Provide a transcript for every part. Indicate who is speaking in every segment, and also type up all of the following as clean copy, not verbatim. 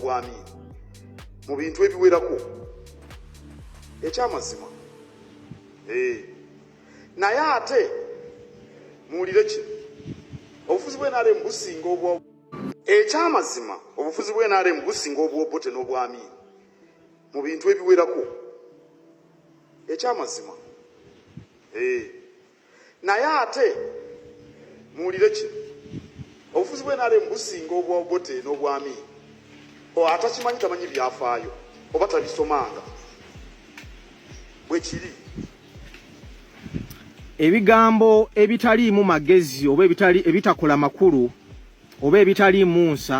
Speaker 1: n'obwami mu bintu ebiwerako ekyamazima naye ate muwulire kino obufuzi bw'NRM businga ekyamazima obufuzi bw'NRM businga obw'Obote n'obwami mu bintu ebiwerako ekyamazima naye ate muwulire kino obufuzi bw'NRM businga obw'Obote n'obwami atakimanyi tamanyi byafaayo oba tabisomanga bwe kiri
Speaker 2: ebigambo ebitaliimu magezi oba ebitakola makulu oba ebitaliimu nsa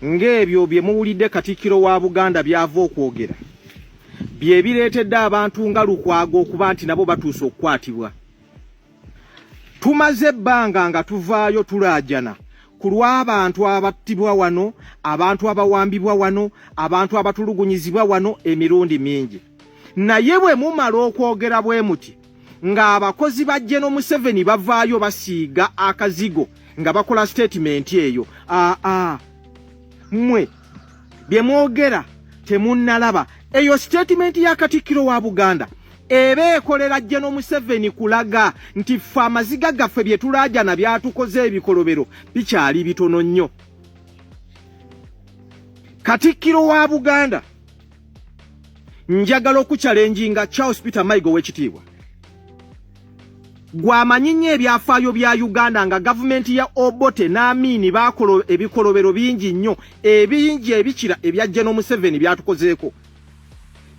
Speaker 2: ng'ebyo bye muwulidde Katikkiro wa Buganda byava okwogera bye bireetedde abantu nga Lukwago okuba nti nabo batuuse okukwatibwa. Tumaze ebbanga nga tuvaayo tulaajana ku lw'abantu abattibwa wano, abantu abawambibwa wano, abantu abatulugunyizibwa wano emirundi mingi. Naye bwe mumala okwogera bwe muti ng'abakozi ba General Museveni bavaayo basiiga akazigo nga bakola statement eyo, mwe bye mwogera temunnalaba. Eyo statement ya Katikkiro wa Buganda ebe ekolera General Museveni kulaga nti ffe amaziga gaffe bye tulaajana byatukoze ebikolobero bikyali bitono nnyo. Katikkiro wa Buganda njagala okuchalenjinga Charles Peter Mayiga w'ekitiibwa. Gwamanyi nnyo ebyafaayo bya Uganda nga gavumenti ya Obote n'Amini bakola ebikolobero bingi nnyo ebingi ebikira ebya General Museveni byatukozeeko.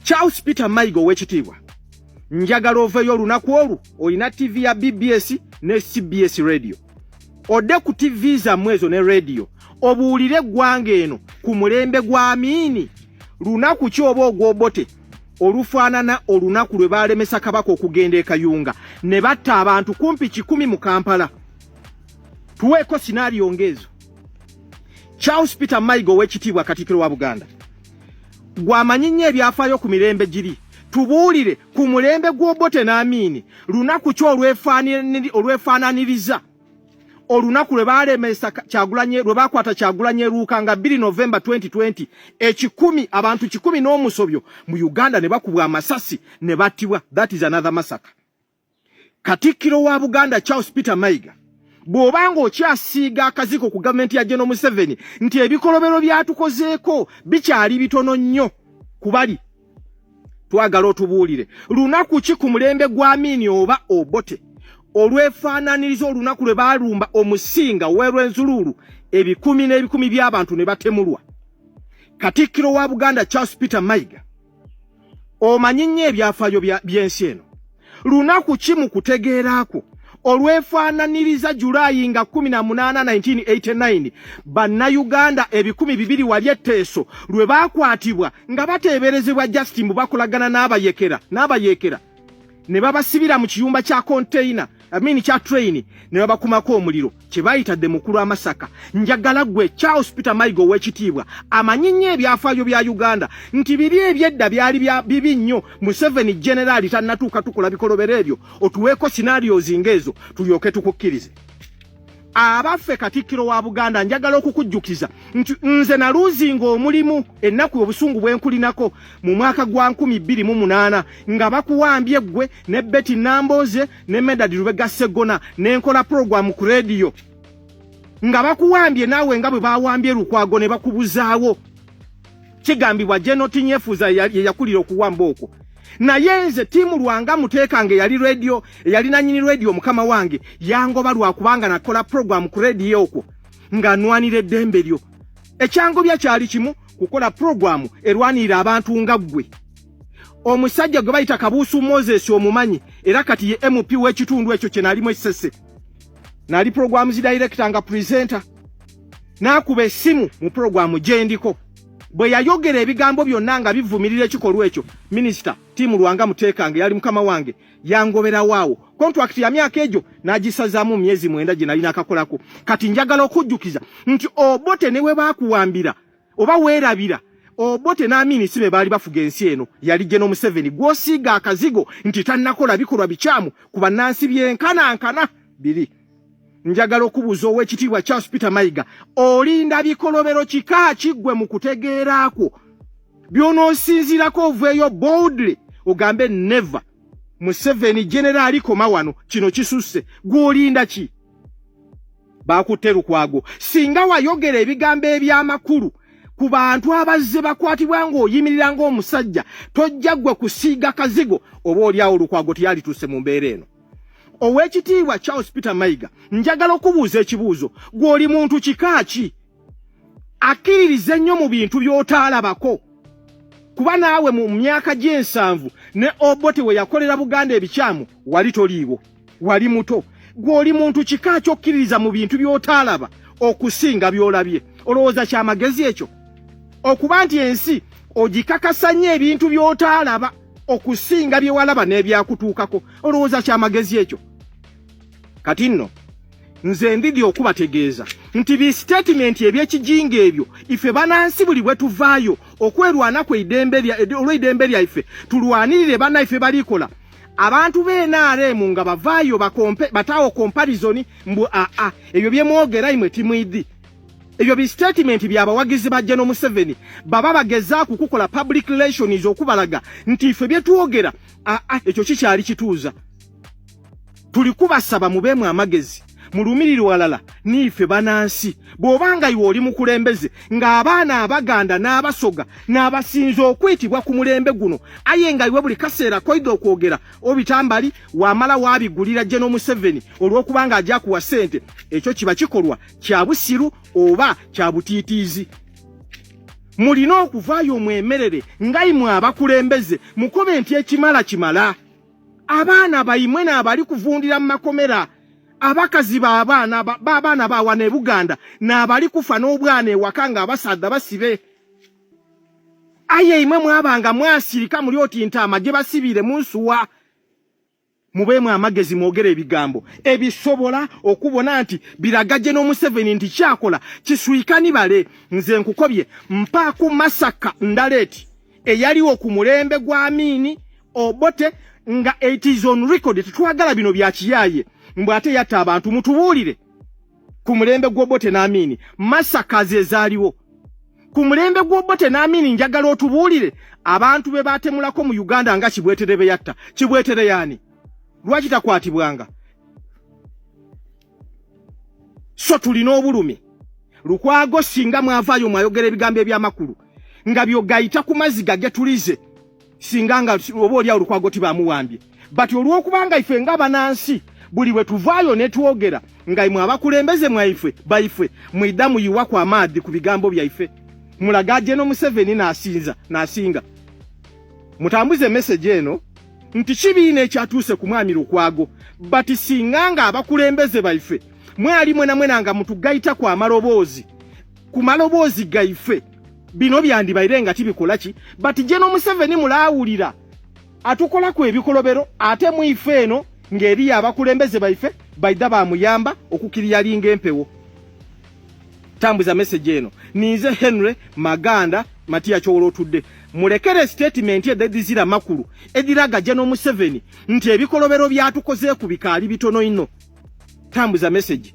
Speaker 2: Charles Peter Mayiga w'ekitiibwa njagala oveeyo olunaku olwo olina TV ya BBS ne CBS radio. Odde ku TV zammwe ezo ne radio obuulire eggwanga eno ku mulembe gwa Amini lunaku ki oba ogw'Obote olufaanana olunaku lwe baalemesa Kabaka okugenda e Kayunga ne batta abantu kumpi 100 mu Kampala. Tuweeko scenario ngezo. Charles Peter Mayiga w'ekitiibwa Katikkiro wa Buganda gwamanyi nnyo ebyafaayo ku mirembe giri. Tubuulire ku mulembe gw'Obote n'Amini lunaku ki olwefaananiriza olunaku lwe baalemesa Kyagulanyi, lwe bakwata Kyagulanyi Luuka nga 2 November 2020 abantu 10 n'omusobyo mu Uganda ne bakubwa amasasi ne battibwa. That is another massacre. Katikkiro wa Buganda Charles Peter Mayiga bw'obanga okyasiiga akazigo ku gavumenti ya General Museveni nti ebikolobero byatukozeeko bikyali bitono nnyo kubali, twagala otubuulire lunaku ki ku mulembe gwa Amini oba Obote olwefaananiriza olunaku lwe baalumba omusinga w'Erwenzululu ebikumi n'ebikumi by'abantu ne batemulwa. Katikkiro wa Buganda Charles Peter Mayiga omanyi nnyo ebyafaayo by'ensi eno lunaku ki mu kutegeeraako olwefaananiriza Julayi nga 18 1989 bannayuganda 200 wali etteeso lwe baakwatibwa nga bateeberezebwa Justin bakolagana n'abayekera ne babasibira mu kiyumba kya container kya train ne babakumako omuliro kye bayitadde mukulu amasaka. Njagala gwe Charles Peter Mayiga w'ekitiibwa amanyi nnyo ebyafaayo bya Uganda nti biri ebyedda byali bibi nnyo. Museveni generali tannatuuka tukola bikolobero ebyo. Otuweeko scenarios ngezo tulyoke tukukkirize. Abaffe Katikkiro wa Buganda njagala okukujjukiza nti nze naluuzinga omulimu ennaku obusungu bwenkulinako mu mwaka gwa 2008 nga bakuwambye gwe ne Betty Namboze ne Medad Lubega Segona n'enkola program ku radio nga bakuwambye naawe nga bwe baawambye Lukwago ne bakubuzaawo. Kigambibwa General Tinyefuza yakulira okuwamba okwo. Naye nze tiimu lwanga muteekange yali radio yali nanyini radio mukama wange yangoba lwakubanga nakola program ku radio okwo nga nwanire eddembe lyo. Ekyangobya kyali kimu kukola program erwanira abantu nga ggwe. Omusajja gwe bayita Kabuusu Moses omumanyi era kati ye MP w'ekitundu ekyo kye nalimu essese. Nali programs director nga presenter. Nakuba essimu mu program gye ndiko. Bwe yayogera ebigambo byonna nga bivumirira ekikolwa ekyo, Minister tiimu lwanga muteekange yali mukama wange yangobera waawo. Contract ya myaka egyo nagisazaamu myezi 9 gye nalina akakolako. Kati njagala okujjukiza nti Obote newe baakuwambira oba weerabira Obote n'Amini sibe baali bafuga ensi eno yali General Museveni gw'osiiga akazigo nti tannakola bikolwa bikyamu ku bannansi byenkanankana biri. njagala okubuuza ow'ekitiibwa Charles Peter Mayiga, olinda bikolobero kika kiggwe mu kutegeeraako by'onoosinziirako oveeyo boldly ogambe never Museveni generali koma wano kino kisusse, gw'olinda ki? Baakutte Lukwago. Singa wayogera ebigambo eby'amakulu ku bantu abazze bakwatibwa ng'oyimirira ng'omusajja, tojja ggwe kusiiga kazigo oba olyawo Lukwago teyalituuse mu mbeera eno. Ow'ekitiibwa Charles Peter Mayiga, njagala okubuuza ekibuuzo, gw'oli muntu kika ki? Akkiririze nnyo mu bintu by'otaalabako. Kuba naawe mu myaka gy'ensanvu ne Obote we yakolera Buganda ebikyamu wali toliiwo, wali muto. Gw'oli muntu kika ky'okkiririza mu bintu by'otaalaba okusinga by'olabye. Olowooza kyamagezi ekyo? Okuba nti ensi ogikakasa nnyo ebintu by'otaalaba okusinga bye walaba n'ebyakutuukako. Olowooza kyamagezi ekyo? Kati nno nze ndidi okubategeeza nti bi statement eby'ekijinga ebyo ife banansi buli bwe tuvaayo okwerwana olw'eddembe lyaffe tulwanirire bannaffe balikola. Abantu b'NRM nga bavaayo bataawo comparison mbu ebyo bye mwogera imwe timwiddi. Ebyo bi statement by'abawagizi ba General Museveni baba bageza kukukola public relations okubalaga nti ife bye twogera ekyo kikyali kituuza. Tulikubasaba mubeemu amagezi mulumirire walala niife banansi bw'obanga iwe oli mukulembeze ng'abaana abaganda n'abasoga n'abasinza okwitibwa ku mulembe guno aye nga iwe buli kaseera koyida okwogera obitambali wamala wabigulira General Museveni olw'okubanga ajja kuwa ssente, ekyo kiba kikolwa kya busiru oba kya butiitiizi. Mulina okuvaayo omwemerere nga imwe abakulembeze mukobe nti ekimala kimala. Abaana bayimwe n'abali kuvundira mu makomera, abakazi b'abaana bawana e Buganda n'abali kufa n'obwana ewaka ng'abasadda basibe. Aye imwe mwabanga mwasirika muli oti ntaama gye basibiire mu nsuwa. Mubeemu amagezi mwogere ebigambo ebisobola okubona nti biraga General Museveni nti kyakola kiswikani bale. Nze nkukobye mpaaku Masaka Ndaleeti eyaliwo ku mulembe gwa Amini Obote nga it is on record tetwagala bino bya kiyaaye mbwe ate yatta abantu mutubuulire ku mulembe gw'Obote n'Amini Masaka ze zaaliwo. Ku mulembe gw'Obote n'Amini njagala otubuulire abantu be baatemulako mu Uganda nga Kibwetere be yatta. Kibwetere yaani? Lwaki takwatibwanga? So tulina obulumi. Lukwago singa mwavaayo mwayogera ebigambo eby'amakulu nga byogayita ku maziga getulize singa nga oba olyawo Lukwago tibaamuwambye. Bati olw'okubanga ife nga banansi buli we tuvaayo ne twogera nga imwe abakulembeze mwaife baife mwidda muyiwa ku amaadhi ku bigambo byaife mulaga General Museveni n'asinga. Mutambuze message eno nti kibiina ekyatuuse ku mwami Lukwago bati singa nga abakulembeze baife mwali mwena nga mutugayita ku amaloboozi ku maloboozi gaife bino byandibaire nga tibikola ki. Bati General Museveni mulaawulira atukolako ebikolobero ate mwife eno ng'eri abakulembeze baife baidda baamuyamba okukiriyalinga empewo. Tambuza message eno. Ninze Henry Maganda Matia Kyowolo tudde. Mulekere statement edizira makulu ediraga General Museveni nti ebikolobero byatukoze ku bikaali bitono ino. Tambuza message.